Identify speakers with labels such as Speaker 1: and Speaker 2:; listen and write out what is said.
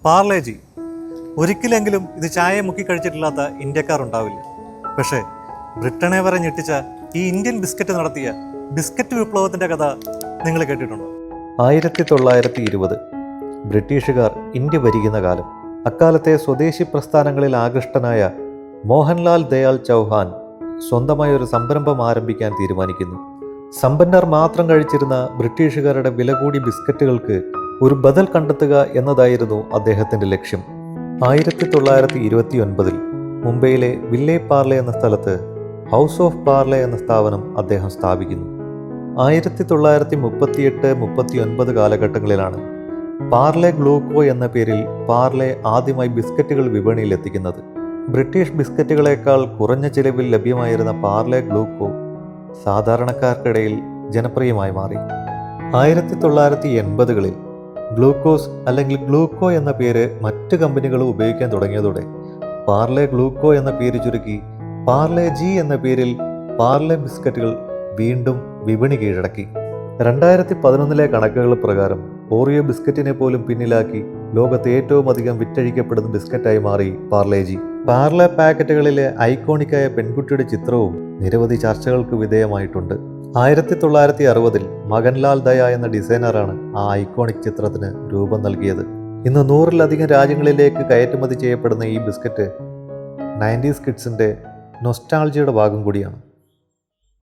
Speaker 1: പാർലേജി. ഒരിക്കലെങ്കിലും ഇത് ചായ മുക്കി കഴിച്ചിട്ടില്ലാത്ത ഇന്ത്യക്കാർ ഉണ്ടാവില്ല. പക്ഷേ ബ്രിട്ടനെ വരെ ഞെട്ടിച്ച ഈ ഇന്ത്യൻ ബിസ്ക്കറ്റ് നടത്തിയ ബിസ്ക്കറ്റ് വിപ്ലവത്തിൻ്റെ കഥ നിങ്ങൾ കേട്ടിട്ടുണ്ടോ?
Speaker 2: 1920 ബ്രിട്ടീഷുകാർ ഇന്ത്യ ഭരിക്കുന്ന കാലം. അക്കാലത്തെ സ്വദേശി പ്രസ്ഥാനങ്ങളിൽ ആകൃഷ്ടനായ മോഹൻലാൽ ദയാൽ ചൗഹാൻ സ്വന്തമായി ഒരു സംരംഭം ആരംഭിക്കാൻ തീരുമാനിക്കുന്നു. സമ്പന്നർ മാത്രം കഴിച്ചിരുന്ന ബ്രിട്ടീഷുകാരുടെ വില കൂടിയ ബിസ്ക്കറ്റുകൾക്ക് ഒരു ബദൽ കണ്ടെത്തുക എന്നതായിരുന്നു അദ്ദേഹത്തിൻ്റെ ലക്ഷ്യം. 1929 മുംബൈയിലെ വില്ലേ പാർലെ എന്ന സ്ഥലത്ത് ഹൗസ് ഓഫ് പാർലെ എന്ന സ്ഥാപനം അദ്ദേഹം സ്ഥാപിക്കുന്നു. 1938-39 കാലഘട്ടങ്ങളിലാണ് പാർലെ ഗ്ലൂക്കോ എന്ന പേരിൽ പാർലെ ആദ്യമായി ബിസ്ക്കറ്റുകൾ വിപണിയിൽ എത്തിക്കുന്നത്. ബ്രിട്ടീഷ് ബിസ്ക്കറ്റുകളേക്കാൾ കുറഞ്ഞ ചിലവിൽ ലഭ്യമായിരുന്ന പാർലെ ഗ്ലൂക്കോ സാധാരണക്കാർക്കിടയിൽ ജനപ്രിയമായി മാറി. 1980-കളിൽ ഗ്ലൂക്കോസ് അല്ലെങ്കിൽ ഗ്ലൂക്കോ എന്ന പേര് മറ്റ് കമ്പനികളും ഉപയോഗിക്കാൻ തുടങ്ങിയതോടെ പാർലെ ഗ്ലൂക്കോ എന്ന പേര് ചുരുക്കി പാർലെ ജി എന്ന പേരിൽ പാർലെ ബിസ്ക്കറ്റുകൾ വീണ്ടും വിപണി കീഴടക്കി. 2011 കണക്കുകൾ പ്രകാരം ഓറിയോ ബിസ്ക്കറ്റിനെ പോലും പിന്നിലാക്കി ലോകത്തെ ഏറ്റവും അധികം വിറ്റഴിക്കപ്പെടുന്ന ബിസ്ക്കറ്റായി മാറി പാർലേജി. പാർലെ പാക്കറ്റുകളിലെ ഐക്കോണിക്കായ പെൺകുട്ടിയുടെ ചിത്രവും നിരവധി ചർച്ചകൾക്ക് വിധേയമായിട്ടുണ്ട്. 1960 മകൻലാൽ ദയ എന്ന ഡിസൈനറാണ് ആ ഐക്കോണിക് ചിത്രത്തിന് രൂപം നൽകിയത്. ഇന്ന് 100-ലധികം രാജ്യങ്ങളിലേക്ക് കയറ്റുമതി ചെയ്യപ്പെടുന്ന ഈ ബിസ്ക്കറ്റ് 90s കിഡ്സിൻ്റെ നൊസ്റ്റാൾജിയുടെ ഭാഗം കൂടിയാണ്.